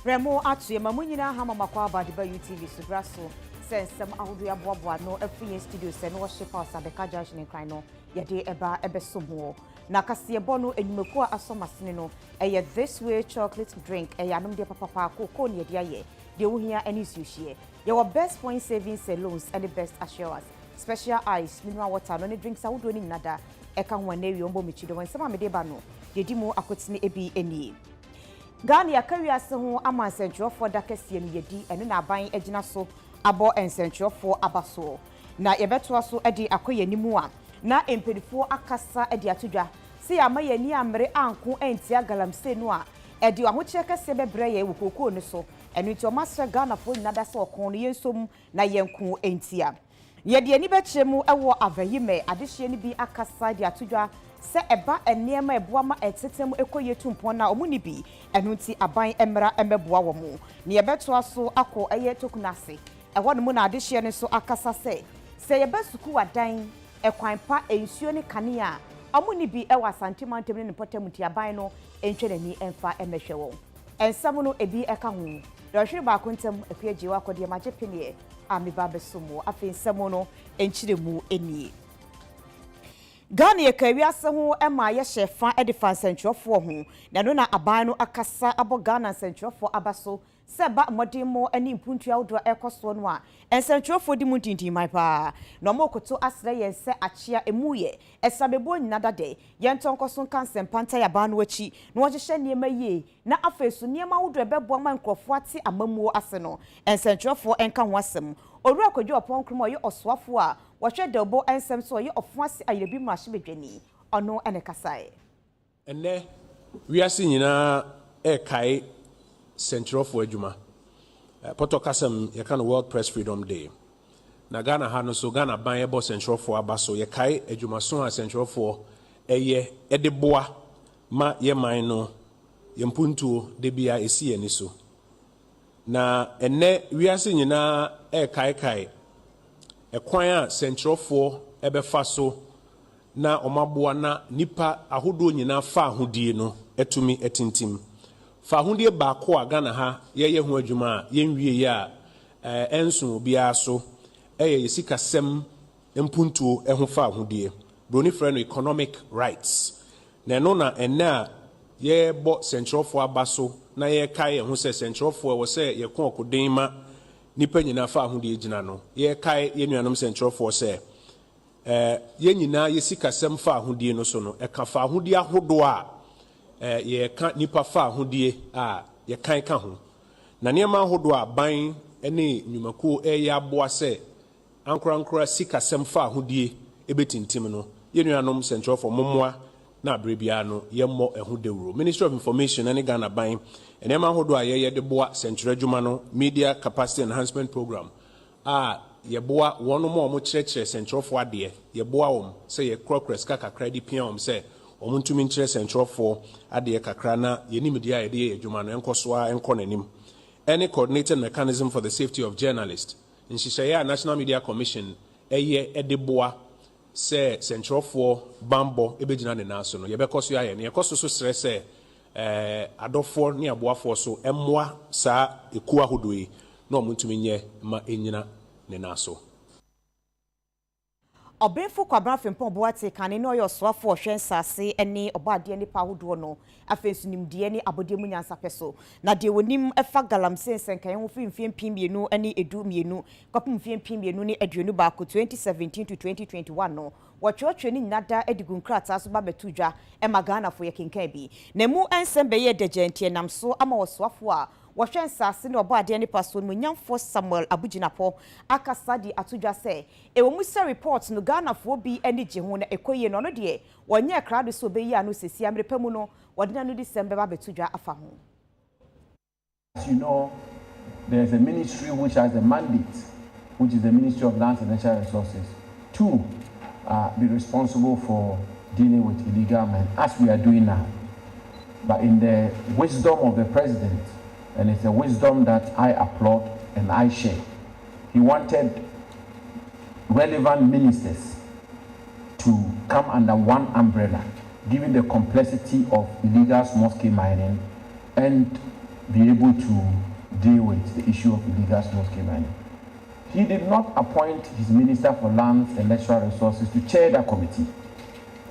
Remo atu mamunyina hama makwa abadiba UTV subraso sense some audio aboabo no afri studio se no worship house abeka junction in cry no yede eba ebesomo na kase bono enyimeku asomasene no eye this way chocolate drink eye anom de papa ko ne de aye de wohia ani suhie your best point savings loans and the best assurance special ice mineral water no ne drinks awodo ni nada eka ho na wi ombo michido wen sama mede ba no de di mu akotine ebi eni Ghana yakariase ho amansentrofo da kase no yedi ene na aban agina so abo ensentrofo abaso na yebeto so edi akoye nimu a na empedifo akasa edi atodwa se ya maye ni amre anko entia Galamsey no a edi ahoche kase bebre ye wokoko no so enu nti o masra Ghana fo nyada se okon no yensom na yenko entia yedi ani bekyemu ewo avahime adehye ni bi akasa edi atodwa se eba enema eboama etetem ekoye tumpon na omuni bi enu nti aban emra emeboa wo mu ne yebeto aso akọ eye tokunase ewo no mu na adehye ne so akasa se yebesuku wadan ekwan pa ensuo ne kanea omuni bi ewa santimantem ne potem nti aban no entwe nani emfa emehwe wo ensam no ebi eka ho dohwe ba kontem ekweji wa kode magye penie amiba besomo afi ensam no enchiremu eni Ghana yakawiase ho ema ye hyefa edifa sentrofo ho na no na aban no akasa abo Ghana sentrofo abaso seba modimo ani mpuntu awdo ekoso no a ensentrofo di muntintin mai pa no mokoto asre yense achia emuye esabebo nyinada de yentonkoso kan sempanta ya ban no achi no wohye niema ye na afesu niema awdo ebebo man krofo ate amamuo ase no ensentrofo enka ho asem Oru akodwo opon krum oye oswafo a wohwe debo ensem so oye ofuase ayerebi mrahye bedwani ono ene kasae enne wiase nyina kai sentrofo adwuma poto kasam ye kan World Press Freedom Day na Ghana ha no so Ghana ban ebo sentrofo abaso ye kai adwuma so a sentrofo eye edeboa ma ye man no ye mpuntuo de bia esi ye ni so na enne wiase nyina kai ekwan a sentrofo ebefa so na omaboa na nipa ahodo nyina fa ahodie no etumi etintim fa ahodie ba ko a Ghana ha ye ho adwuma yenwie ya enso bia so yesika sem mpuntuo eho fa ahodie broni frɛ no economic rights na no na enne a ye bo sentrofo abaso na ye kai ho se sentrofo wo se ye kon okoden ma nipa nyina fa ahodie gina no ye kai ye nuanom sentrofo se ye nyina ye sika sem fa ahodie no so no ka fa ahodie ahodo a ye ka nipa fa ahodie a ye kan ka ho na niema ahodo a ban ene nyumakuo ya aboa se ankora sika sem fa ahodie ebetintim no ye nuanom sentrofo mommoa na brebia no yemmo eho dewuro Ministry of Information and Ghana ban enema hodo a ye de boa central adwuma no Media Capacity Enhancement Program ye boa wono mo kyerɛkyerɛ centralfo ade ye boa wom sɛ ye crocres kakra di pia wom sɛ omo ntumi nkyerɛ centralfo ade kakra na ye nimdi a ye de adwuma no enkoso a enko nanim any coordinated mechanism for the safety of journalists nhyehyɛe a National Media Commission de boa se sentrofo bambo ebegina ne naso no yebekoso aye ne yekoso so sere se adofo ne aboafo so emmoa saa eku ahodoyi na omuntumi nye ma enyina ne naso Obenfo kwabra fempon boate kane no yoswafo hwen sase ene obade ne pa ahodo no afensunimde ne abode mu nyansa peso na de wonim efa Galamsey senkan ho fimfiem piemienu ene edu mienu kopum piemienu ne aduonu ba ko 2017 to 2021 no wochwochwe ni nada edigun krata so ba betudwa e magana fo ye kenkan bi na mu ensembe ye degentie namso ama woswafo a wohwen sase ne obade ne paso mu nyamfo Samuel Abuginapo akasadi atudwa se ewo mu se report no Ghana fo bi ene je ho na ekoye no no de wonye krado so be yi anu sesi amrepa mu no wadina no December ba betudwa afa ho. As you know, there's a ministry which has a mandate, which is the Ministry of Lands and Natural Resources, to be responsible for dealing with illegal men, as we are doing now. But in the wisdom of the president, and it's a wisdom that I applaud and I share, he wanted relevant ministers to come under one umbrella, given the complexity of illegal small-scale mining and be able to deal with the issue of illegal small-scale mining. He did not appoint his Minister for Lands and Natural Resources to chair that committee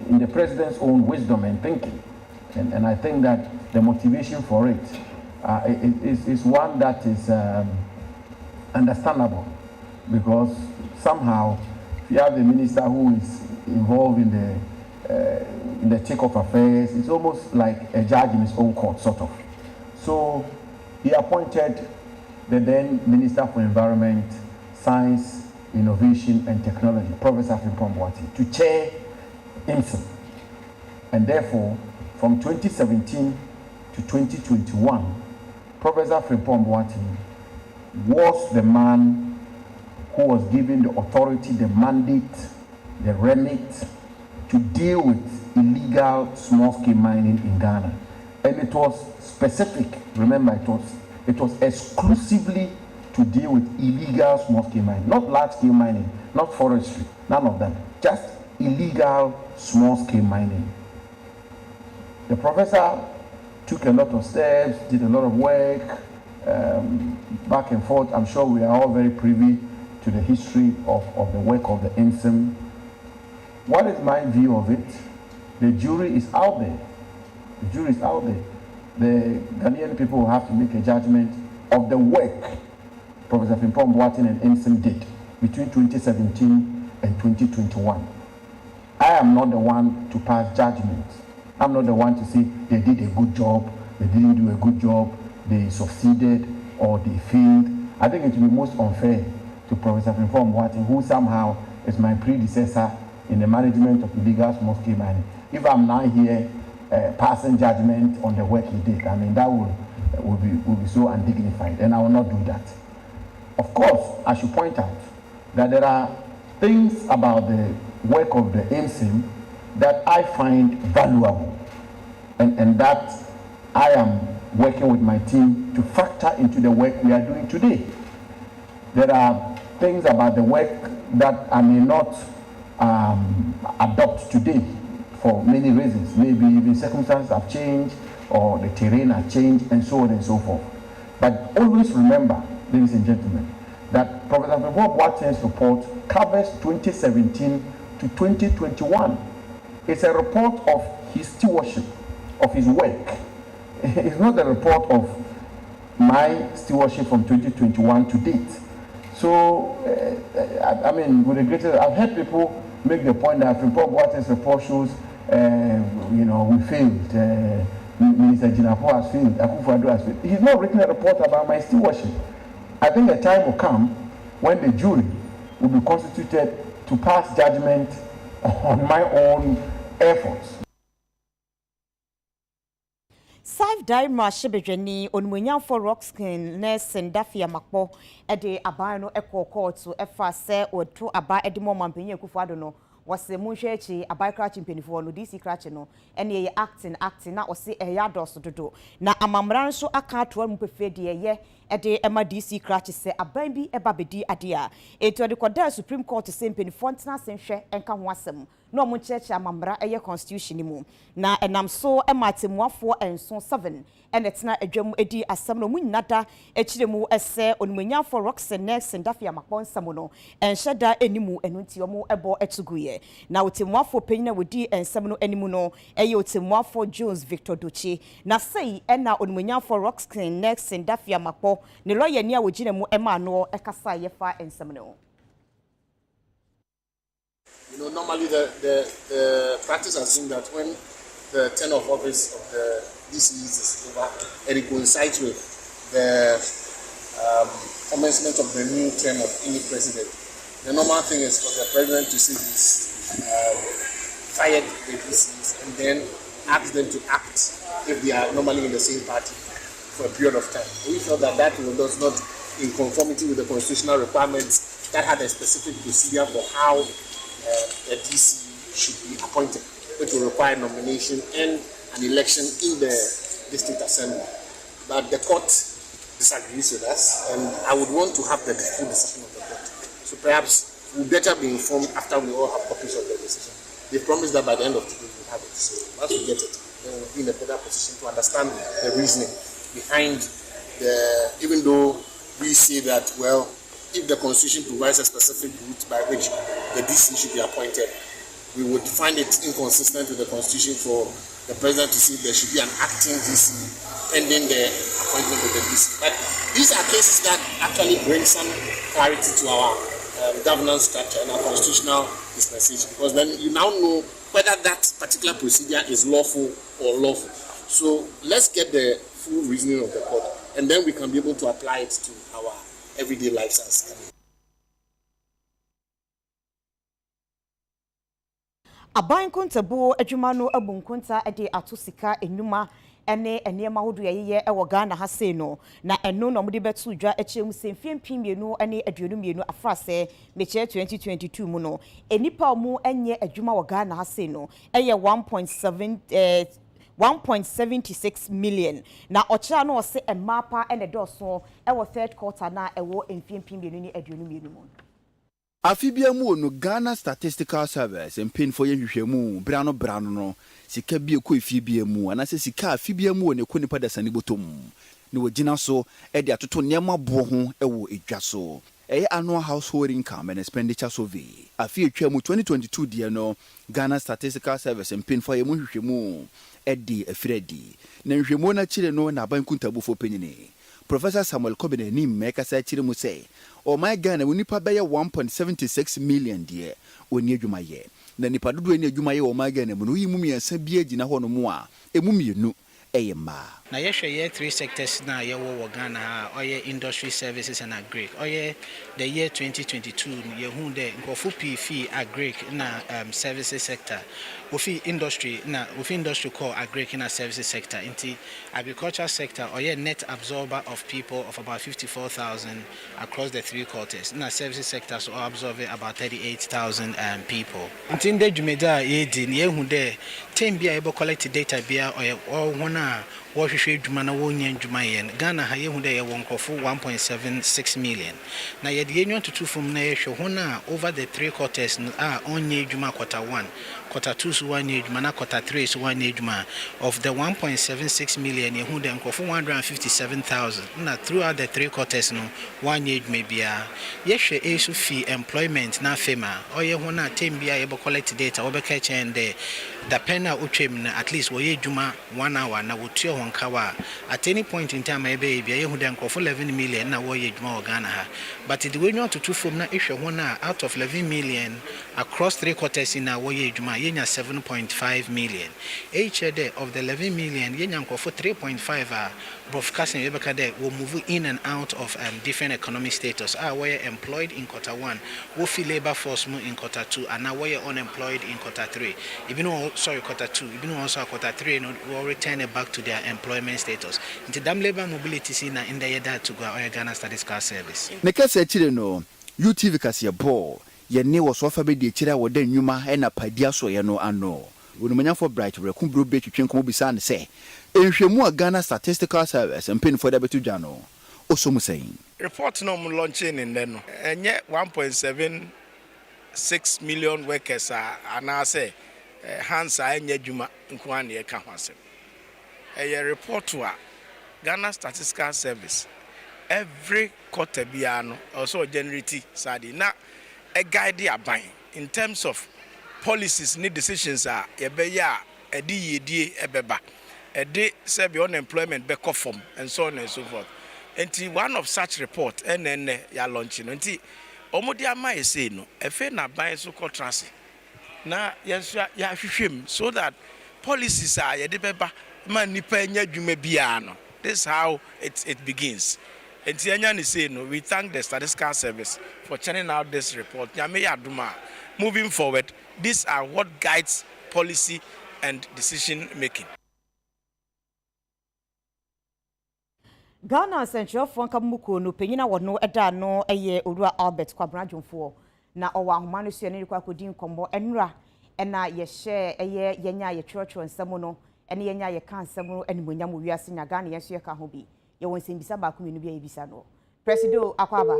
in the president's own wisdom and thinking. And I think that the motivation for it is one that is understandable, because somehow if you have the minister who is involved in the thick of affairs, it's almost like a judge in his own court, sort of. So he appointed the then Minister for Environment, Science, Innovation and Technology, Professor Frimpong Boateng, to chair IMSM. And therefore, from 2017 to 2021, Professor Frimpong Boateng was the man who was given the authority, the mandate, the remit to deal with illegal small-scale mining in Ghana. And it was specific, remember, it was exclusively to deal with illegal small-scale mining, not large-scale mining, not forestry, none of that, just illegal small-scale mining. The professor took a lot of steps, did a lot of work, back and forth. I'm sure we are all very privy to the history of the work of the IMSM. What is my view of it? The jury is out there. The jury is out there. The Ghanaian people will have to make a judgment of the work Professor Frimpong Boateng and IMSM did between 2017 and 2021. I am not the one to pass judgment. I'm not the one to say they did a good job, they didn't do a good job, they succeeded or they failed. I think it would be most unfair to Professor Frimpong Boateng, who somehow is my predecessor in the management of illegal small-scale mining. If I'm now here passing judgment on the work he did, I mean, that would be so undignified, and I will not do that. Of course, I should point out that there are things about the work of the IMSM that I find valuable, and that I am working with my team to factor into the work we are doing today. There are things about the work that I may not adopt today for many reasons. Maybe even circumstances have changed or the terrain has changed and so on and so forth. But always remember, ladies and gentlemen, that Professor Frimpong Boateng's report covers 2017 to 2021. It's a report of his stewardship, of his work. It's not a report of my stewardship from 2021 to date. So, I mean, with the greatest, I've heard people make the point that Frimpong Boateng's report shows, we failed. Minister Jinapo has failed. Akufo-Addo has failed. He's not written a report about my stewardship. I think the time will come when the jury will be constituted to pass judgment on my own efforts. Saif Daima Shebejeni onmunya for Rockskin nurse and Dafia Makpo ede abano eko court to efa se otu aba edimo mampenye Akufo-Addo no was the munchechi abai craching penifo no DC crache no ene ye acting na ose eya dos dodo na amamran so aka to mpefede ye ede MMDCE crache se aban bi eba bedi ade a eto de koda Supreme Court se penifo ntena senhwe enka ho asem no mo cheche amamra eye constitution mu na enam so ematemuafo enso 7 ene tena adwam edi asem no munyinada echiremu ese onumunyafo Roxen next Ndafia Makpon samono enhyeda enimu enunti omo ebo etuguye na otemuafo penyina wodi ensem no enimu no eye otemuafo Jones Victor Dochi na sei ena onumunyafo Roxen next Ndafia Makpon ne lawyer ni a wogina ema no ekasa yefa ensem no. Normally the practice has been that when the tenure of office of the DCEs is over and it coincides with the commencement of the new term of any president, the normal thing is for the president to say he's fired the DCEs and then ask them to act if they are normally in the same party for a period of time. We felt that was not in conformity with the constitutional requirements that had a specific procedure for how a DC should be appointed, which will require nomination and an election in the district assembly. But the court disagrees with us, and I would want to have the full decision of the court. So perhaps we'll better be informed after we all have copies of the decision. They promised that by the end of today we'll have it. So once we get it, then we'll be in a better position to understand the reasoning behind even though we say that, well, if the Constitution provides a specific route by which the DC should be appointed, we would find it inconsistent with the Constitution for the President to say there should be an acting DC pending the appointment of the DC. But these are cases that actually bring some clarity to our governance structure and our constitutional dispensation, because then you now know whether that particular procedure is lawful or lawful. So let's get the full reasoning of the court, and then we can be able to apply it to our everyday lives as Aban kontabo adwuma no abunkonta ede ato sika enuma ene enema hodo yeye ewo Ghana ha sei no na eno no mode betu dwa echemu semfie mpimienu ene aduonu afrase meche 2022 mu no enipa mu enye adwuma wo Ghana ha sei no eye 1.76 million na ocha no se emapa ene doso ewo third quarter na ewo emfie mpimienu ni aduonu mu. Afibia mu no Ghana Statistical Service empin for yehwehwemu brano no sika bie ko efibia mu anase sika afibia mu ne ko nipa da sane botom ne wagina so e de atoto niam abo ho ewo edwa so annual household income and expenditure survey afi etwa mu 2022 die no Ghana Statistical Service empin for yemu hwehwemu e de afiredi na hwehwemu na chire no na ban kuntabufo penyini Professor Samuel Kobene ni meka sa chire mu say o my Ghana we nipa beye 1.76 million die oni adwuma ye na nipa dodo ani adwuma ye o my Ghana mu no yi mu miensa bi agina ho no mu a emu mienu eyema na yehwe 3 sectors na ye wo Ghana oye industry services and agric oye the year 2022 ye hu de nkofo PF agric na services sector wofi industry call agric na services sector into agriculture sector oye net absorber of people of about 54,000 across the 3 quarters na services sectors are absorbing about 38,000 people into the jumeda ye din ye hu de tem bia ebo collect data bia oye wona wo hwehwe dwuma na wo nya dwuma ye Ghana ha ye hu de ye wonkofo 1.76 million na ye de enyo tutu fom na ye hwe ho na over the 3 quarters onye dwuma quarter 1 quarter 2 so one dwuma na quarter 3 so one dwuma of the 1.76 million ye hu de nkofo 157,000 na throughout the 3 quarters no one dwuma bia ye hwe esu fee employment na fema oye ho na tembia ye bo collect data wo be ka chen de the penna utwem na at least wo ye dwuma 1 hour na wo tuo honkawa at any point in time ebe bia ye hu de nkofo 11 million na wo ye dwuma wo Ghana ha but the way you to two from na ehwe ho na out of 11 million across 3 quarters in na wo ye dwuma ye nya 7.5 million each day of the 11 million ye nya nkofo 3.5 broadcasting ebe ka de wo move in and out of different economic status we employed in quarter 1 wo feel labor force mu in quarter 2 and now we unemployed in quarter 3 quarter 2 even also quarter 3 no will return it back to their employment status into dam labor mobility see na in the year to go Ghana Statistical Service ne kasa chire no UTV kase ball ye ne wo so fa be de chire wo da nnwuma e na padia so ye no ano wonumanya for bright reku bro be twetwen komo bisa ne se enhwemu a Ghana Statistical Service empin for da betu dwa no osomu saying report no mo launching in no enye 1.76 million workers ana say hansa enye dwuma nko an ye ka ho asem report to Ghana Statistical Service every quarter biano also generate sadi na a guide aban in terms of policies ni decisions ye be ya edi yedie ebeba edi say be unemployment be form and so on and so forth enti one of such report enne ya launch no enti omodi ama e say no efe na ban so contrast na yes ya hwehwem so that policies ye de beba man nipa nya dwuma bia no this is how it begins. And say no, we thank the Statistical Service for churning out this report. Moving forward, these are what guides policy and decision making. Ghana Central Fonka Muko no penyina wono eda no eye Owura Albert Kwabena Dwomfo na owa ahoma no so ne kwa kodi nkombo enra ena ye share eye yenya ye twotwo nsamo no ene yenya ye kan nsamo animonyam wiase nya Ghana ye so ye ka ho bi ye won sembisa ba ko menu bi ye bisa no Presido Akwaba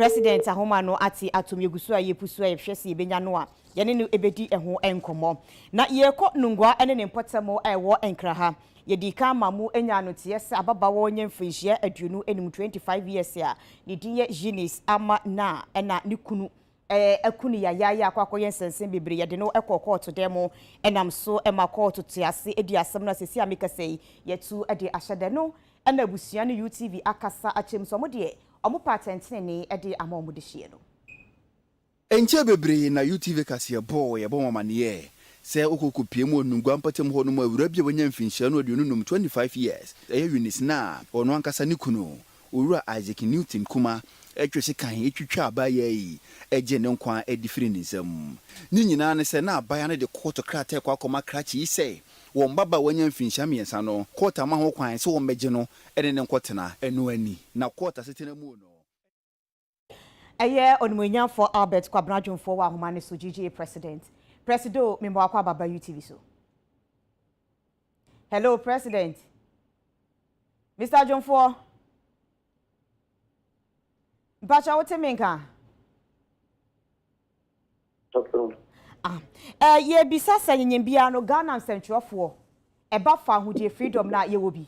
President ahoma no ati atom yegusu a yepusu a yehwese yebenya no a yene no ebedi eho enkomo na yekọ nungwa ene ne mpotamo ewo enkraha yedi ka mamu enya no tiese ababawo onye mfihye aduonu enim 25 years a ne die Eunice ama na ena ne kunu akuni ya akwakoye nsensen bebre yede no ekọ demo enam so ema court tiase edi asem na sesi amekasei yetu edi ahyede no ena busua no UTV akasa achemso mo de omo patentene ne edi ama omo de hie no enche bebre na UTV kase boy ebo mamane se okoko piemu onungwa mpatem ho no mu awura bia wanya mfinhia no aduonu num 25 years Eunice na ono ankasa ne kunu owura Isaac Newton kuma etwese kan etwitwa abaya yi eje ne nkwa edifiri nsam ni nyina ne se na abaya ne de court krata kwa akoma krachi ise won baba wanya mfinhia miensa no court ama ho kwan se won meje no ene ne nkotena eno ani na court asetena mu no eye onmunyan for Albert Kwabnadwon for wa ahoma so GGA president Presido member akwa baba UTV so. Hello, President. Mr. John Fo. Bacha wote menka. Ye bisa sanyem bia no Ghana nsentwerefo. Eba fa ahudie freedom na ye wobi.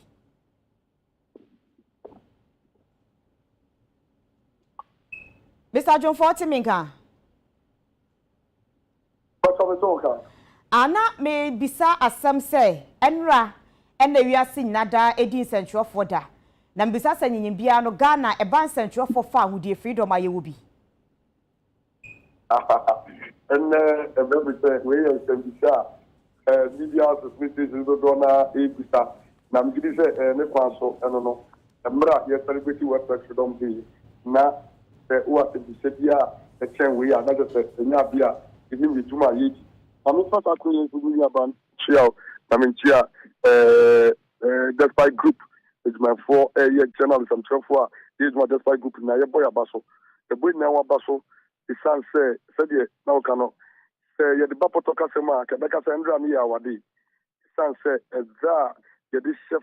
Mr. John Fo wote menka. Ana me bisa asem se enra ena wiase nada edin central for da na mbisa sanyim bia no Ghana eba central for fa ahudie freedom aye wobi ebe say we bisa media association do na ebisa na mgidi say ne kwaso eno no emra ye celebrity world freedom day na what bisa bia e chen we na just enya bia ini mituma yi I'm first acquainted with the band Chiao. I mean Chia Despite Group is my 4 year journalism 12 is my Despite Group na ye boy abaso. The boy na abaso the son said now cannot say ye the bapoto kasema ka beka say ndra mi awade. Son say za ye this chef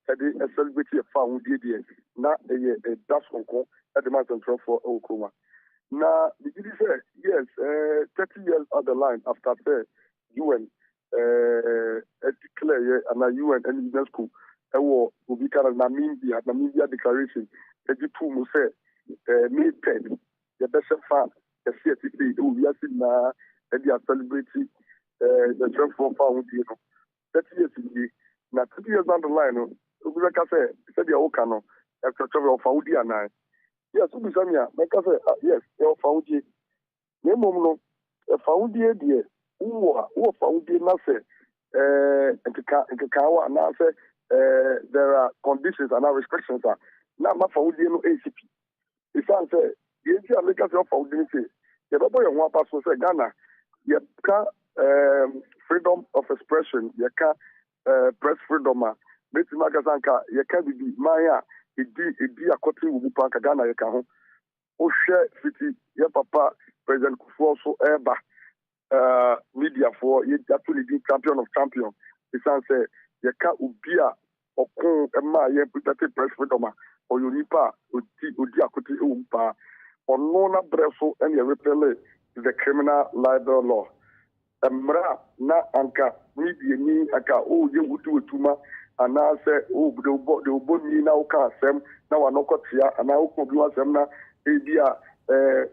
the celebrity fa wudi die na ye das onko at the man 12 okoma. Now, the GD said, yes, 30 years on the line after the UN declare and UN and UNESCO will be kind of Namibia declaration. The two must say, May 10, the best fan, the CSP, who we are seeing now, and they are celebrating the 12 found, 30 years in the now 30 years on the line, like I said, the Okano, after 12 found the nine. Yes, we say yes, you found it. No, found the idea. Who found it? Not say, there are conditions and restrictions. Now, my found no ACP. If I say, yes, you make us your found it. You don't know one person say Ghana. You can freedom of expression. You can press freedom. But you can be Maya. Idi akoti wubupa ka Ghana ye ka ho o hwe fiti ye papa president Kufuor so eba media for ye actually the champion of champion the san say ye ka obi a okon ema ye protected press freedom o yonipa odi akoti wubupa ono na breso en ye repele the criminal libel law emra na anka media ni aka o ye wutu etuma and now say, oh, the body now can't sem now I know cut here and now could do them now. Ebia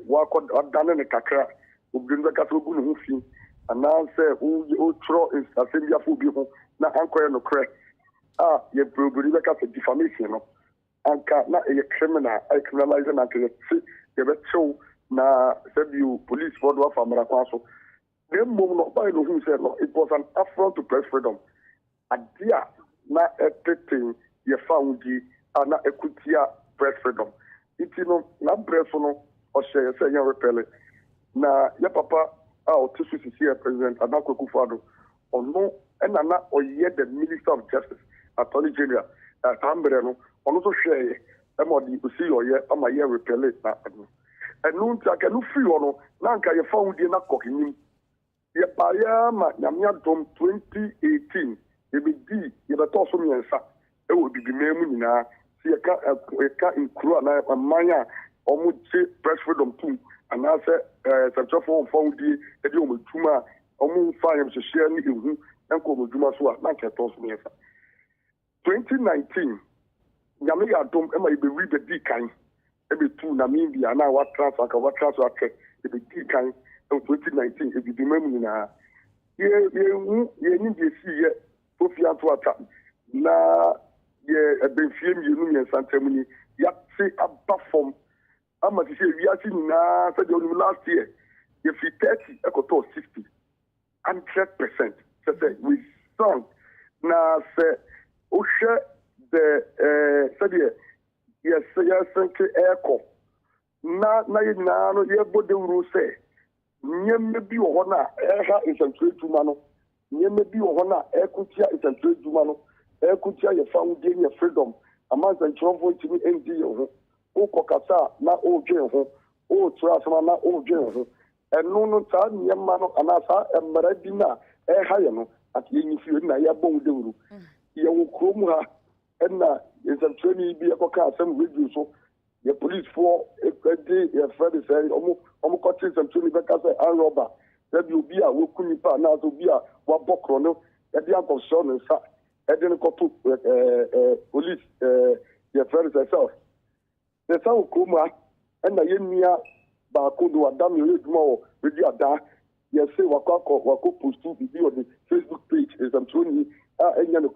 work on done in a kakra, who bring the cattle hufi, and now say, oh, throw is a similar food now uncle no crack. You bring the cat defamation, and not a criminal, I criminalize and until you show na said you police for the family council. Then moment by who said it was an affront to press freedom. A dear. Na everything ye found na ekutia press freedom. Itino na press no o share say yan repele. Na ye papa o tisu here president Anako Akufo-Addo ono na o ye the minister of justice attorney general Tambere no ono so share e mo di o si o ye ama ye repele na anu. Enu ntia ke no free ono na nka ye found na kokinim. Ye pa ya ma nyamia dom 2018 ebedi yebeto so miensa e wo bibi memu nyina si eka nkuru na amanya almost press freedom too, and I said, Central found the Tuma, almost fire to share me and go with Juma Swa, like I told me. 2019, Yamia Dom, and I be read the D kind, every 2 Namibia, now what transfer, if the D kind of 2019, if you remember now. You need to see Sophia to attack. Na ye a Benfium Union Santamini, yet say above from Amateur Yasin na said last year. If you 30, I got 60, 100%. So we song na say, Osha the said yes, echo. Na no ye body will say. Nyemme bi wo na eha isentwe dwuma no nyemme bi wo na ekutia isentwe dwuma no ekutia ye founding ye freedom among the trouble to me endi ho o kokasa na o dwen ho o trasma na o dwen ho enu no ta nyemma no anasa emara bi na eha ye no at yenyi fi na ya bon dewuru ye wo krom ha enna isentwe ni bi ekoka asem radio so the police for a Friday say almost cutting some to me because I robber. That will be a Wukunipa now to be a Wabokrono, at the uncle son and sa. I didn't go to police the Friday itself. The South Kuma and the Yemia Bakudu Adam you more with your da. Yes, say Wako post to be on the Facebook page is I'm telling you, and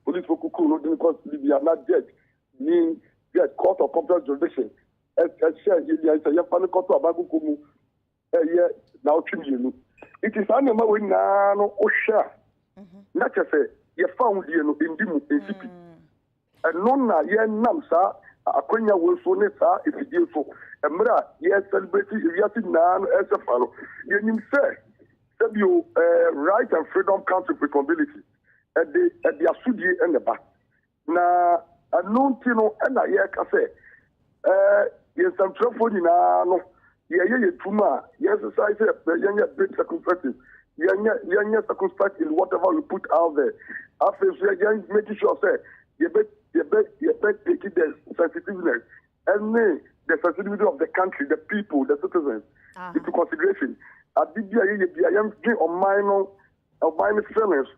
police for Kuku, because we are not dead. Mean get court of complex jurisdiction. As share, yes, a young court of Bagukumu, now Chimunu. It is animal when no Osha. Not just say, you found you in Dimu, in CP. And nonna, yen namsa, a quenya will so nessa, if it is so. And Mra, yes, celebrating, yes, nan, as a fellow. You say, you right and freedom council accountability at the Asudi and the back. Na no tino and I say, yes, I'm trouble in no, yeah, tuma, yes, I say, young big circumspective, young circumspective in whatever you put out there. After you making sure, say, you bet taking the sensitiveness and the sensitivity of the country, the people, the citizens into consideration. I did the on minor feelings.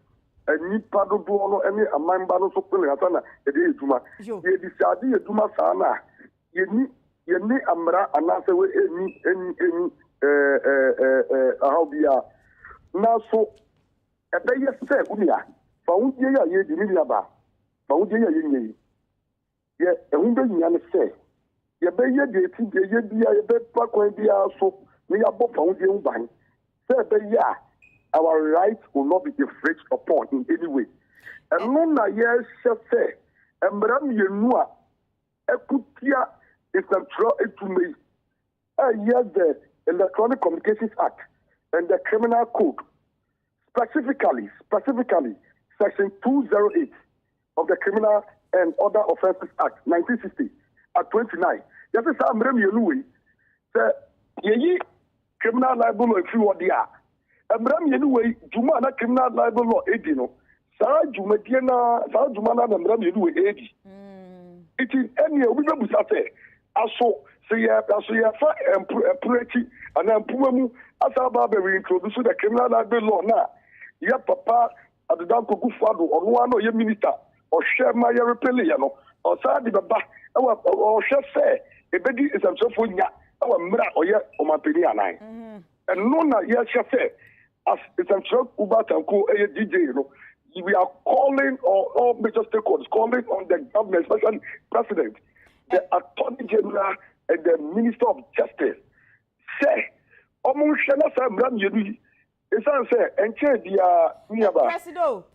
Any part of any a man battle so pulling at Anna, a day to ye decided to my sana. Ye need Amra and answer with any how be now so a day say, Unia, found ye the Minaba, found ye, yet a woman yan say, ye bay ye think ye be a bed park when they are so near Bob found you bang. Say, ya. Our rights will not be infringed upon in any way. And no, yes, say, and Madame Yenua, Ekutia is control to me. Yes, the Electronic Communications Act and the Criminal Code, specifically, Section 208 of the Criminal and Other Offences Act, 1960, at 29. Yes, Madame Yenua, say, ye criminal libel if you are there. Abram anyway, Juma na criminal libel law edino. Sa Juma na Abram anyway edi. It is any we be say aso say ya fa employee and empumu asaba be introduce the criminal libel law na. Ya papa adan kogu fado ono ano ye minister o share ma ya repele ya no. O sa di baba o share say ebedi isamso fo nya awa mra o ye o mapeni anan. And no na ye share say as it's a truck Uber Tanko DJ, we are calling all major stakeholders, calling on the government, especially President, the Attorney General, and the Minister of Justice. Say,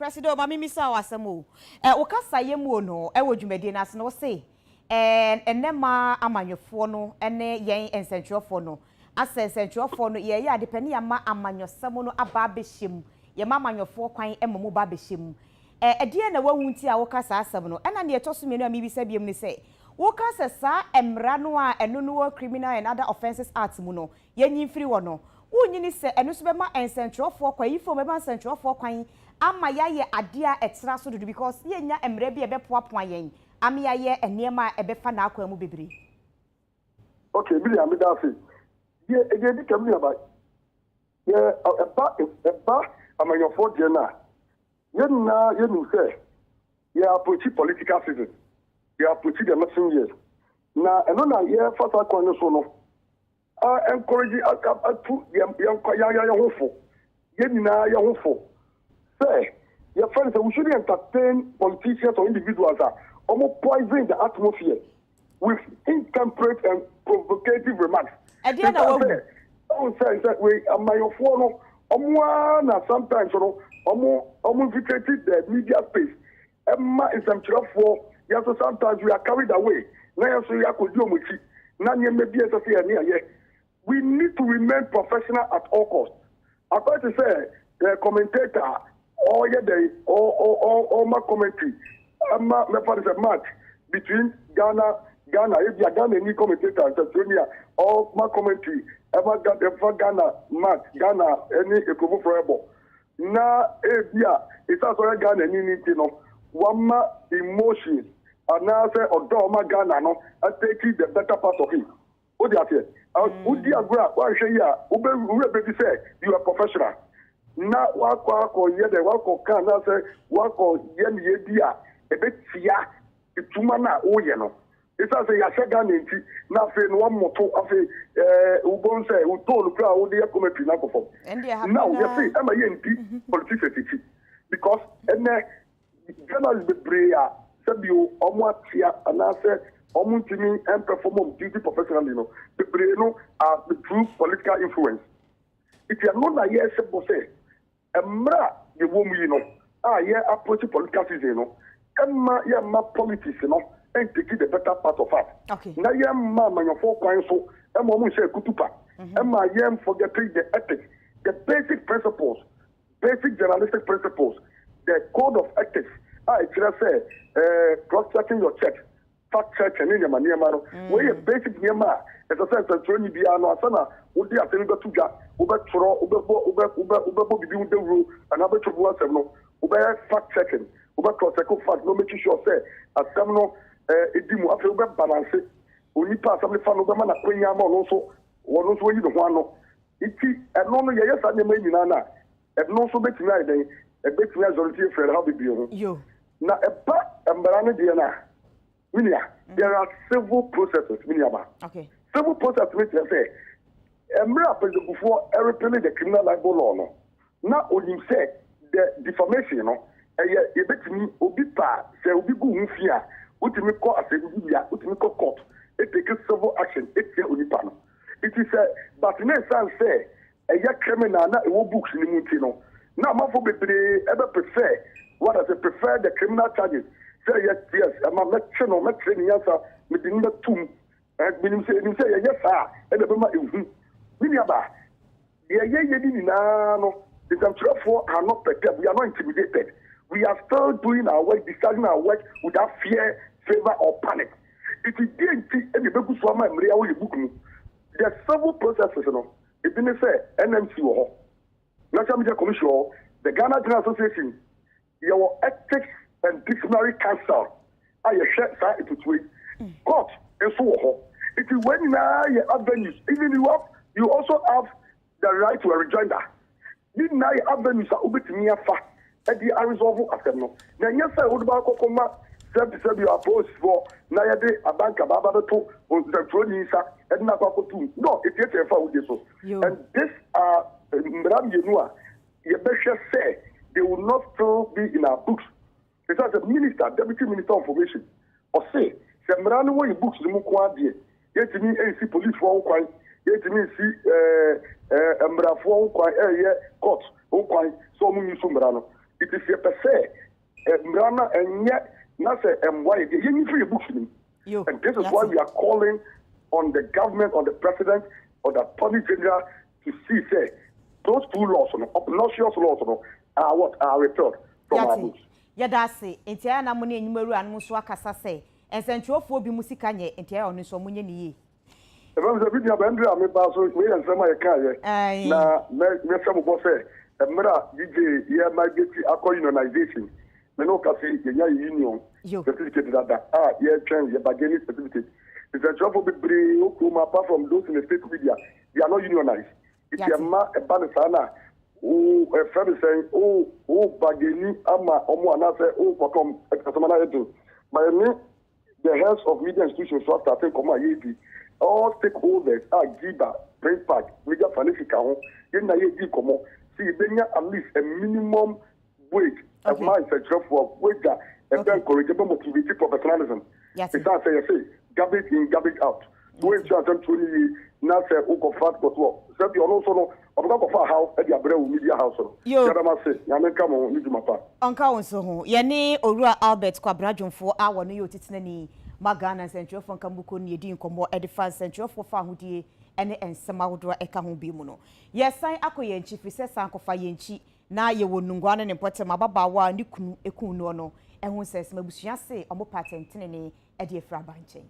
Presido, Mami Misa Wasamu. Okasa Yemono, Ewo Jumedinas no say, and Nema Amanyofono, and Yang and Central Fono. As Central Fono, yeah, depending on my amanyo samono ababishim, your mamma your 4 quine emu babishim. A dear na won't see our casa samono, and I near Tosumino, maybe Sabium say. Wokas sa emranua and no criminal and other offences arts muno, yen free one. Wouldn't say, and Usbema and Central 4 quine for Mema Central 4 quine, Amaya adia extra so because yenya emrebi a bepwa poyen, Amia ye and near my ebefana quemu bibri. Okay, Billy Amidasi. Yeah, again, you can be about. Yeah, a bar, I'm on your 4th year now. You say, you are approaching political season. You are approaching the election years. Now, and on a year, first I call you so. I encourage you to young hopeful. Young hopeful. Say, your friends, we shouldn't entertain politicians or individuals that almost poison the atmosphere with intemperate and provocative remarks. At the end of the say that way, my phone, sometimes, infiltrated the media space. Emma is some for yes, sometimes we are carried away. Now, so you could do with it. Now, you may be as a near. We need to remain professional at all costs. I'm going to say, the commentator, all your day, all my commentary, my father is a match between Ghana, if you are Ghana, any commentator, Tanzania, all my commentary, ever Ghana, match, Ghana, any equivalent forever. Now, it's also Ghana, anything, one emotions, and now say, or Doma Ghana, and take the better part of it. What do you say? Would you agree? Why say you are professional? Now, what call ye the work of Canada, what call yen ye dear, a bit tia, it's too mana, oh, you know. It's as a Yashagan in tea, nothing one more to Ubon say, who told the crowd, oh, dear, come to Napo. Now, you see, I'm a yen politics because, and journalists be prayer, said you, Omwatia, and I said, Omuntimi and perform duty professionally, the brain are the true political influence. If you are not a yes, say, Emra, the woman, approach political season, Emma, politics, and take the better part of us. Okay. Now, mamma, your 4 coins, so, and Momu say, Kutupa, Emma, forgetting the ethics, the basic principles, basic journalistic principles, the code of ethics. I just say, cross-checking your check. Fact check and in your maniamaro. Where a basic Yama, as I said, Tony Biano, Asana, would be a Senator Tuga, Uber, between the rule, and other two words, Uber fact checking, Uber cross check fact, no making sure, say, a seminal, Edimu, after Uber balance it, only pass some fun of the man at Queen also, one also you don't want to. It is, and no, yes, I may be Nana, and no so big tonight, a big majority of how be you. Now, a part and Barana Diana. There are several processes. Okay. Several processes which I say, before every the criminal libel law. Now, when you say the defamation, you bet me, Obipa, say, Obi go fear, what you call as a what you call court. It takes several action. It's a Unipano. It is a, but in a sense, say, a young criminal, not a books in the Mutino. Now, my for ever prefer, what I prefer the criminal charges. Say yes, I'm a lecture or lecturing answer within the tomb. And when you say yes, sir, and the Bama is Miniaba. The Ayay, the Tamtra are not prepared. We are not intimidated. We are still doing our work, deciding our work without fear, favor, or panic. If you didn't see any Beku Swama and Maria, you book me. There are several processes, It didn't say NMC or National Media Commission, the Ghana General Association, your ethics and dictionary council. I share it to court and so on. It is when now you have venues. Even you also have the right to a rejoinder. You now have venues are open to me and the unresolved after no. Now yes, I would about Kokoma said you are opposed for Nayade, a bank about to the Tronisa and Nabakotu. No, it is a foul this. And this are Madame Yenua, you better say they will not still be in our books. Because the minister, deputy minister of information, or say, Semrano, where you books the Mukwadi, yet to me, see police for one, yet to me, see Mbra for one, court, so many Sumbrano. It is a per se, Mbrana, and yet, not say, and why you need free books. And this is why we are calling on the government, on the president, or the attorney general to see, say, those two laws, obnoxious laws, are what are returned from our books. Yadasi, entia na muni enyumeru anu so akasa se ensentwofo bi musika nye entia onu so munye ni Ebe ze bi dia bendre ame ba so we ensema ye ka ye na me sam bo se emra DJ ye mageti akọ unionization me no ka se ye nya union certificate that ye train ye bargaining certificate It's a job for people apart from those in the state media. They are not unionized. It's a man, a banisana, who a friend is saying, oh, Bageni, Ama, Omo, and I say, oh, Pocom, Exatamana, by me, the heads of media institutions, so after I think, all stakeholders are Giba, Print Pack, Media Fanifica, in the AG Como, see, they at least a minimum wage of my job for wage, and then corrigible motivated professionalism. Yes. It's not say, garbage in, garbage out. So when you are trying now say, oh, fat, but what? So you also know, I'm not going to house at the Abreu Media House. Yo, come on, you do my part. Uncle so, Yanni Orua Albert Quabrajon for our New Titani, Magana Central from Kambuko, Yedin Combo, Edifaz Central for Fahudi, and Samaudra Ekamu Bimuno. Yes, I acquaint chief, says Sanko Fayenchi, now you will Nunguan and Potter Mabawa, Nikun Ekunono, and who says Mabusiase, or more patent, Eddie Frabanche.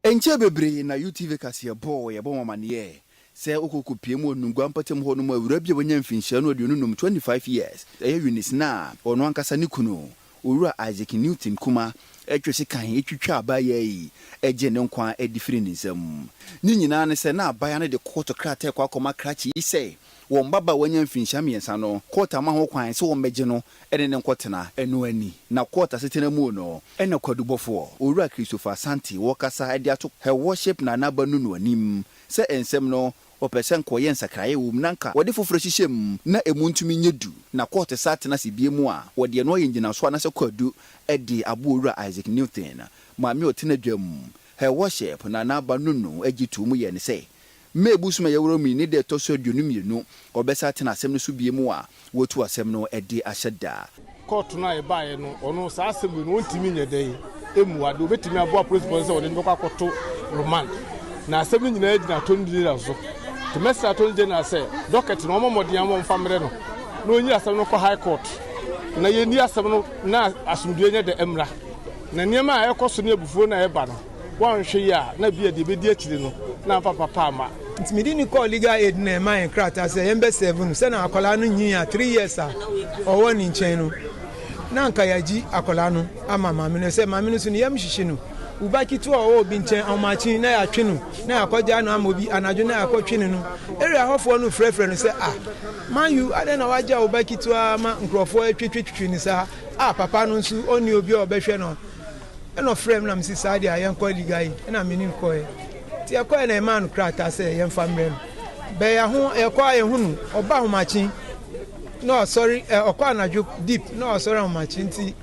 Enche bebre na UTV kasia boy ya bomma manier. Se okuku piemu nungwa mpatem ho no ma awurabia wanya mfinhia no aduonu num 25 years. Eye unis na ono ankasa nikunu. Owura Isaac Newton kuma etwese kan etwitwa abaya yi eje ne nkwa edifiri nsam. Ni nyina ne se na abaya ne de koto krata kwa akoma krachi ise. Won baba wanya mfinhia miensa no kota ma ho kwan se won beje no ene ne nkotena eno ani na kota setena mu no ene kwadubofo Owura Christopher Santi wokasa ede ato her worship na nabanu no anim se ensem no opesen koyen sakraye wum nanka wode foforo hihiem na emuntumi nyedu na kota satena sibie mu a wode no yengina so na se kwadu ede abo Owura Isaac Newton maami otena dwam her worship na nabanu no agitu mu ye ne se mebusuma yewro mi ni de toso aduonu obesa tena asem no so bie mu a wotu asem no ede ahyeda court na e baaye no ono sa asem no ontimi nyedei emuade obetimi abo principal se wode ndokwa koto remand na asem no nyina agina tondiri razo to mesra tondiri na se docket no momodi am mfamre no na onyi asem no ko high court na yeni asem no na asumdue nya de emra na niam a ekoso ne abufuo na eba no wanhwe ya na bia de bedi akire no na papa ama ntimidi ni call legal aid na my krata say yembe 7 say na akola no nyin 3 years a owo ni nchen no na nka yaji akola no ama mame no say mame no so ni yam hihye no ubaki to owo bi nchen amachi na ya twe no na yakoja no amobi anajo na yakotwe no area hofo no frefre no say man you ade na waja ubaki to ama nkrofo atwetwetwe ni sa papa no nso oni obi obehwe no eno frame na msi sadi ayen call legal aid na menin ko ti akwa na man krata say yen famre be ya ho ekwa ye hunu oba homachi no sorry okwa na jo deep no sorry homachi nti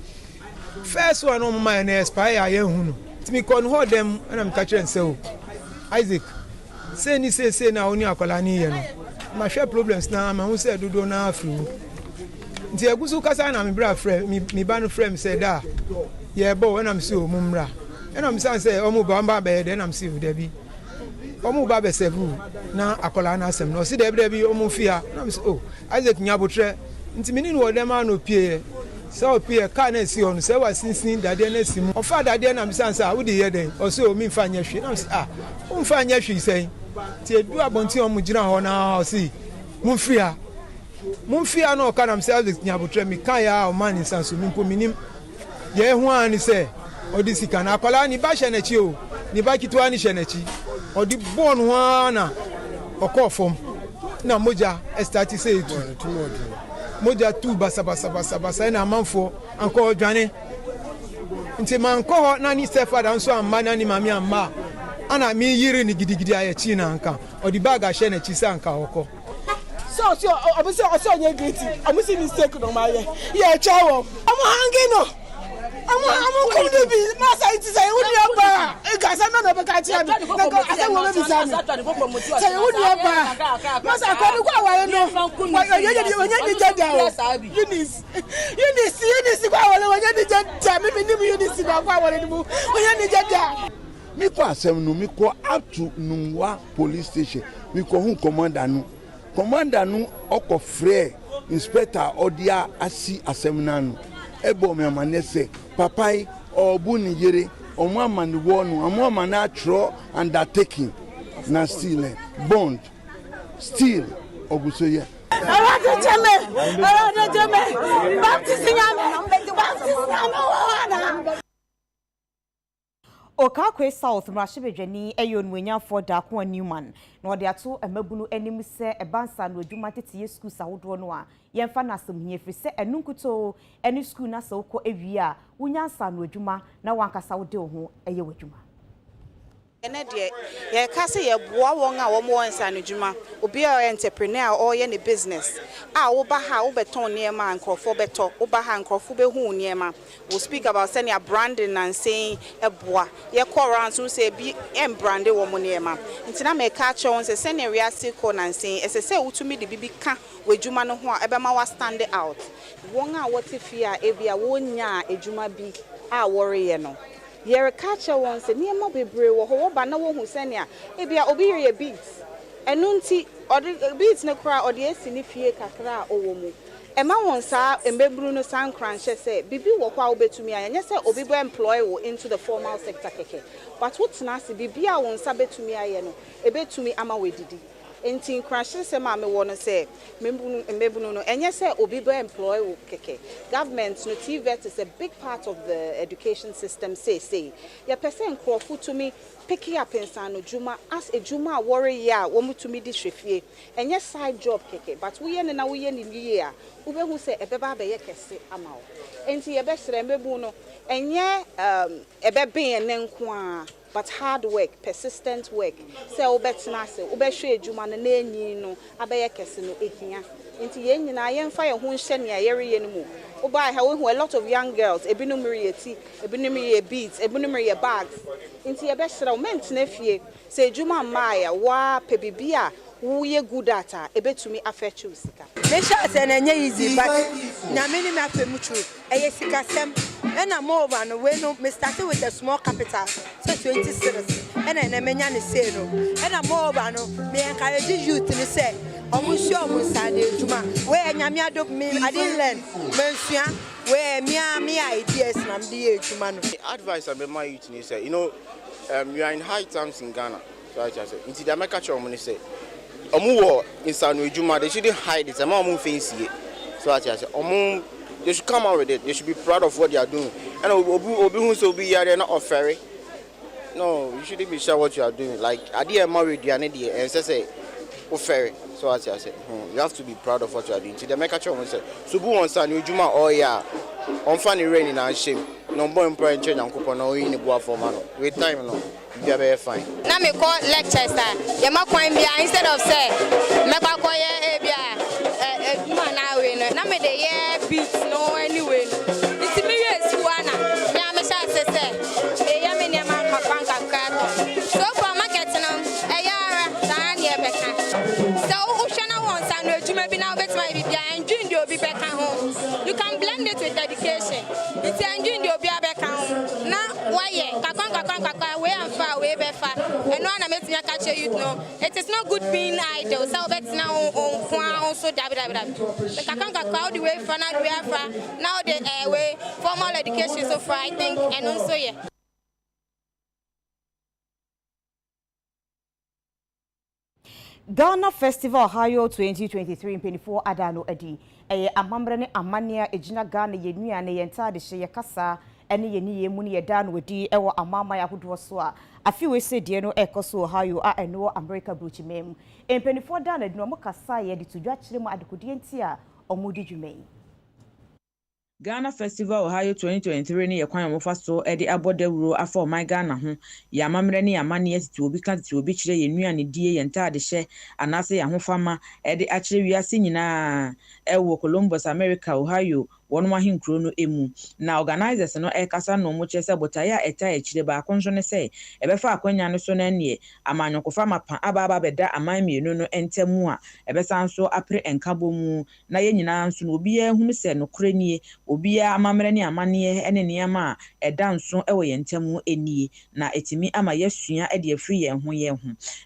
first one on my na expire ye hunu ti mi kon hold them na m catch and say Isaac say ni say na oni akola ni ye no ma share problems na ma hu say dodo na afru nti egusu kasa na me bra frame mi ba no frame say da ye bo when am see omumra and am say omu ba be then am see there bi omu ba be sevu na akola na asem no see there bi omu fia na am say Isaac nyabotre nti mini no dem no pie so pie ka na si on say wa sinsin dade na simu o fa dade na am say wo de ye den o say o mi fa nya hwe na am say o fa nya hwe say ti edu abonti omu gina ho na o see mumfia no ka na am say Isaac nyabotre mi kan ya o man insanso mi mpo minim ye hu ani se odi sika na akola ni ba hyenechi o ni ba kitwa ni hyenechi odi bon hu ana okofom na moja start say tu moja tu basa na amanfo anko odwane nti manko ho na ni stepfather nso amma na ni mami amma ana mi yiri ni gidigidi ayechi na anka odi bag hyenechi sa anka okọ so obese oso onye greeting amusi mistake no ma ye chawo amu hangino I'm going to be Master. It is a Unia. A Casana of a Katia. I will be Sam. Say Unia. Master, I ebo me amanese papai obu ni yere omo amani wonu omo amana tro undertaking na still bond still ogusoye Okakwe South Mrashibejani Eyonwenya for Dakwa Newman. No de ato emabunu enim se ebansa no adwuma tete school sawodo no a yemfa nasem hiefri se enunkuto eni school na se ukọ ewie a wunyansa no adwuma na wankasa wode ho eye wadwuma. Ene de ye ka se ye boa won a wo mo wansa no adwuma obi a entrepreneur or ye ne business a wo ba ha wo beton niema nkrofo beto wo ba ha nkrofo be hu niema. We speak about sending a branding and saying a bois. Ye call around to say be branded woman niema. Intina me catch on say send a realistic call and saying as I say utumi the bibi ka we juma no ho ebema wa stand out. Won a what if ya ebia wonya ejuma bi a worry no. Ye catch on say niema bebre wo ho ba na wo hu senia ebia obi ye beats. Enu nti odi beats no kra odi esi ni fie kakra owo mu. Emma won sa embebru no san kranche say bibi wo kwa obetumi anya say obi bo employ wo into the formal sector keke but what na se bibi a won sa betumi aye no ebetumi ama wedidi enti kranche say ma me wo no say embebru no enya say obi bo employ wo keke government no TVET is a big part of the education system say ya person crofo to me pick up insano juma as a juma warrior wo mutumi di hwefie enye side job keke but we ye na we ye ni year ube hu se ebeba be ye kese ama wo enti ye be sere mebu no enye ebe ben ne nko a but hard work persistent work se obetina se obehwe ejuma na enyi no abaye kese no ehia enti ye nyina ye mfa ye ho nhye ne ye reye no mu oba ha we hu a lot of young girls ebinum reyeti ebinum ye beads ebinum ye bags enti ye be sere o mentina fie se ejuma maya wa pebibia wo ye good at ebetumi afechu sika me sha se na nya easy but na me ni me afemu tru eye sika sem ena mo over no we no me start with a small capital so 20 cedis ena na me nya ne say no ena mo over no me encourage youth ni say omusu omusa na ejuma we nyame adop me I didn't learn mensua we me ideas na me dey ejuma no advice I be my youth ni say you know you are in high times in Ghana so I just say into the make catch omo ni say omo insano ejuma they shouldn't hide it omo fancy so I just say omo they should come out with it. They should be proud of what they are doing. And obi who so be here they're not offering. No, you shouldn't be sure what you are doing. Like I didn't marry the and say offering. So as I said, you have to be proud of what you are doing. Today make a choice say so bu on san ejuma oh yeah. On funny rain in our shame. No boy employing change and coupon no in the boa for man. With time no. You are very fine. Now me call lectures you ma kwan bia instead of say me kwa ko ye bia ejuma na we no na me dey beat no anyway it's me yes wana me am sha say me ya me ne ma papa nka so for market no e yara dan ye beka so u hwana won san no ejuma bi na betima bibia enjun de obi beka ho you can blend it with education it's enjun de obi abeka ho na waye kakwan we am far we be far and no na metimia catch youth no it is not good being idle so betina on so dabi the kakanka crowd the way for now we are far now the way formal education so far I think and also yeah. Ghana Festival Ohio 2023 in 24 Adano Edi. Amambre ne amania ejina Ghana yenua ne yenta de hye kasa ene yeni ye mu ne yedano wedi ewo amama ya hodo so a afi we se de no ekoso Ohio a eno America brochi mem. In 24 Adano Edi no mo kasa ye de tudwa kire mu adekodi enti a omudi dwumai. Ghana Festival Ohio 2023 ni yekwan mo faso e de abodawuro afọ my Ghana ho ya mamre ne amane yeti obi kan ti obi kire yenua ne die yenta de hye anase ya hofama e de akire wiase nyina e wo Columbus America Ohio wonu ahinkro no emu na organizers no e kasa no mo chese botaya eta e kire ba konso ne se e be fa akwanya no so na ne amanyokofa mapa aba beda aman mienu no entemu a e be sanso apre enkabo mu na ye nyina nso no obi ya hunu se no krenie obi ya amamre ne amane ene niam eda nso e wo yentemu enie na etimi ama yesua e de afri ye ho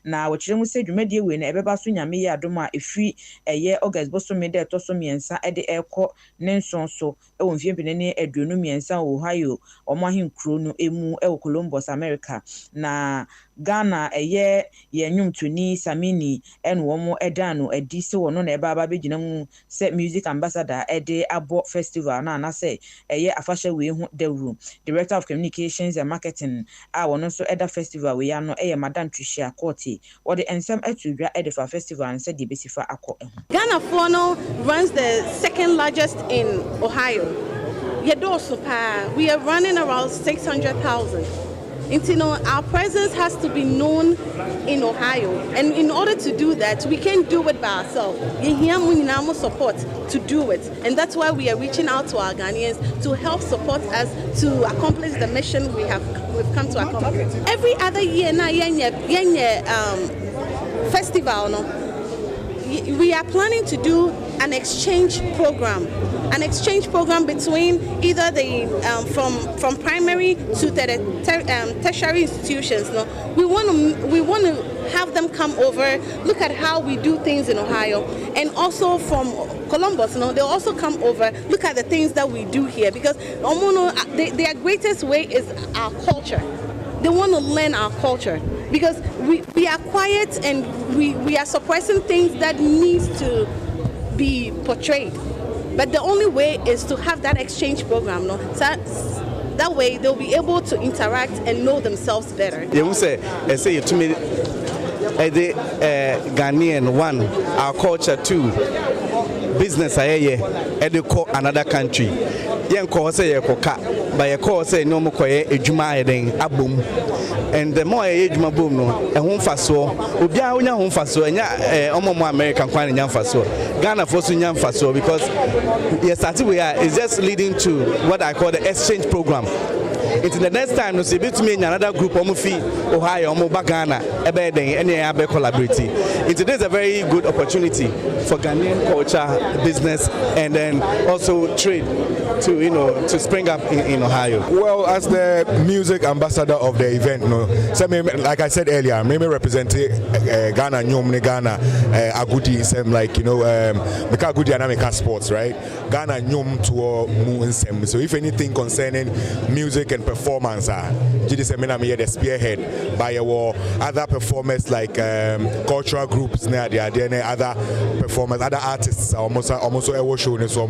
na wo kire mu se dwumade we na e be ba so nyame ye adom a efri eye August boso me de to so miensa e de ekọ ne nso so ɛwɔ mfiempene ne aduonu mmiɛnsa Ohio ɔmo ahenkuro no emu ɛwɔ Columbus America na Ghana ɛyɛ yɛnwomtoni Samini ɛne wɔn ɛda no adi sɛ wɔn na ɛba bɛgyina mu sɛ music ambassador ɛde abɔ festival na anasɛ ɛyɛ afahyɛ wei ho dawuro. Director of Communications and Marketing a wɔn nso ɛda festival wei ano ɛyɛ Madam Tricia Korte wɔde nsɛm ɛto dwa ɛde fa festival no sɛ deɛ bɛsi fa akɔ ɛho. Ghana Fono runs the second largest in Ohio. We are running around 600,000. Our presence has to be known in Ohio, and in order to do that, we can't do it by ourselves. We need support to do it, and that's why we are reaching out to our Ghanaians to help support us to accomplish the mission we've come to accomplish. Every other year, festival, we are planning to do an exchange program between either the from primary to tertiary institutions. No, we want to have them come over, look at how we do things in Ohio, and also from Columbus. No, they'll also come over, look at the things that we do here, because their greatest way is our culture. They want to learn our culture because we are quiet and we are suppressing things that needs to be portrayed. But the only way is to have that exchange program, no? So that way they'll be able to interact and know themselves better. You say to me, Ghanaian, one, our culture, two, business, another country. Yen call say koka, but a call say no more a juma abum. And the more age my boom no, a home faso, Ubia unya home faso, and ya American quine in faso. Ghana for Sunyam faso because yes, we are is just leading to what I call the exchange program. It's the next time to see me in another group Omufi, Ohio, Omoba Ghana, Ebedeng, any other collaborating. It is a very good opportunity for Ghanaian culture, business, and then also trade to spring up in Ohio. Well, as the music ambassador of the event, so like I said earlier, maybe representing Ghana, Nyomne Ghana, Agudi, Meka Agudi and Meka Sports, right? Ghana Nyom to Mu. So if anything concerning music and performance, the spearhead by other performers like cultural groups, other performers, other artists, almost ever shown so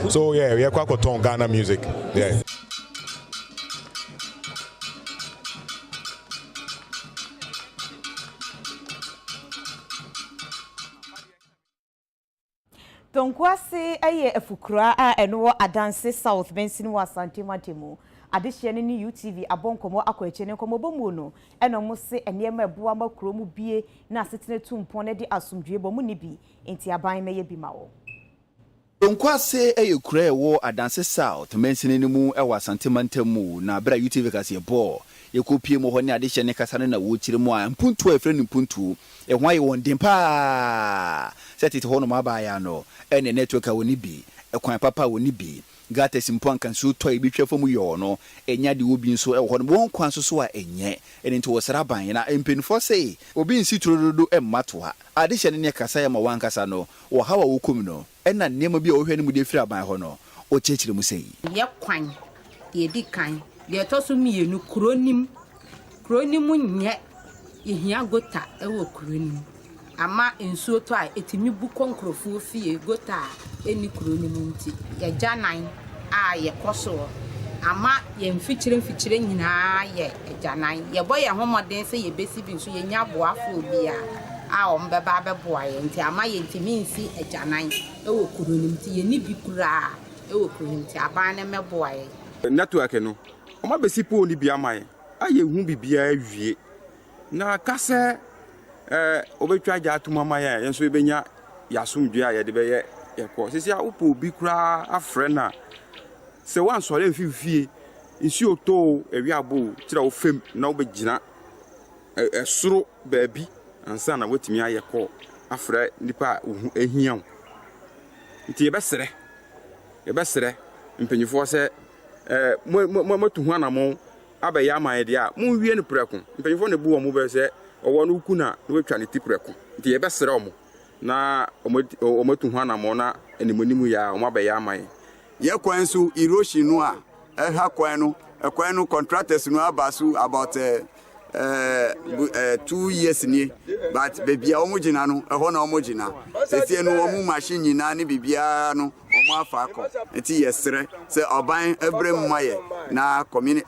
so yeah, we are quite on Ghana music. Yeah. Tonkwase eye efukura a eno adanse South Bensin wa Asante Matemu adehye ne ni UTV abonkomo akwache ne komo bomu no eno mo se enema eboa makro mu bie na asetene tumpon ne de asomdwe bomu ne bi enti aban meye bi mawo. Tonkwase eye kura wo adanse South Bensin ne mu ewa Asante Matemu na bra UTV kase bo yekopie mo ho ne adehye ne kasa na wo kire mu a mpuntu afre ne mpuntu ehwan ye won dempa setiti ho no mabaya no ene network woni bi ekwan papa woni bi gata simpo ankanso to e bitwa fam yo no enya de obi nso e ho no won kwan so a enye ene nti wosra ban na empenfo sei obi nsi turododo emmato ha adehye ne kasa ya ma wankasa no wo hawa wo kum no ena nema bi a wo hwe ne mu de fira ban ho no o chechire mu sei ye kwan ye di kan de to so mienu kronim nye ye hia gota e wo kronim ama ensuo to a etimi bu konkrofo fie gota eni kronim nti ye janan a ye koso ama ye mfikyire nyina ye janan ye boye homoden se ye besi bi nso ye nya boafo obi a ombeba beboa ye nti ama ye ntimi nsi janan e wo kronim nti ye ni bi kura e wo kronim nti aban na meboa ye network no oma besi po ni bi amaye aye hu bibia awie na kase obetwa ja atuma maya yenso ebenya yasomdwe a ye de beye yekọ sisi a upo bi kura afre na se wan sore mfifie nsi oto ewi abo kira wo fem na obegina esoro baabi ansa na wetimi ayekọ afre nipa ehia nti yebesere mpanyifo se mo tu hu anamo abaye amaye dia mo wie ne preko mpanyifo ne bu wo mo be se owo no ku na wetwa ne ti preko nti yebesere omo na omotu ho na mo na animonimu ya omabɛyɛ aman ye kwan so erosion no a ha kwan no contractors no abaso about 2 years ni but baby a omo gina no ho na omo gina sesie no omo machine nyina ne bibia no omo afa akọ enti yesere se oban ebrem maye na community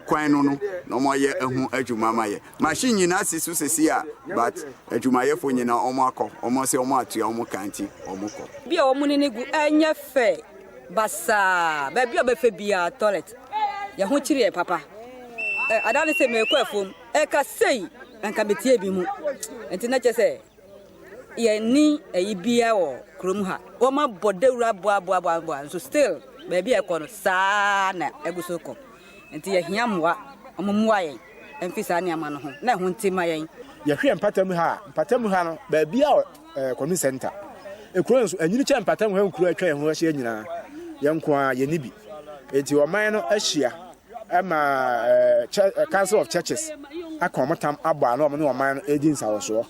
kwan no na omo ye ehu adwuma maye machine nyina sisu sesia but adwuma ye fo nyina omo akọ omo se omo atua omo kanti omo kọ bia omo ne gu anya fe basa ba bia be fe bia toilet ya ho kire papa adane se me kwafom ka sei anka betie bi mu enti na chese ye ni bia wo krom ha wo ma bodewura boa so still ba bia ko no sa na egusoko enti ye hia moa ommoa ye emfisa ne ama no ho na ho ntima ye ye hwe empatamu ha no ba bia community center ekuro nso anyini che empatamu ha nkuro atwa ye ho ahye nyina ye nko a ye nibi enti o man no ahia Council of Churches akomotam agba na omno oman agents awoso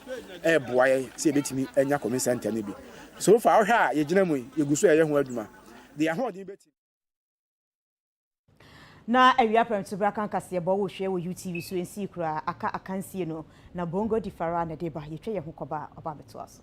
boa ye se betimi anya community center ne bi so far hwa ye gina mu ye guso ye ho aduma de ahodin beti na awia pranto bra kan kase bo wo hwe wo UTV so ensi kura aka akansie no na bongo di fara na deba ye twa ye ho koba oba beto aso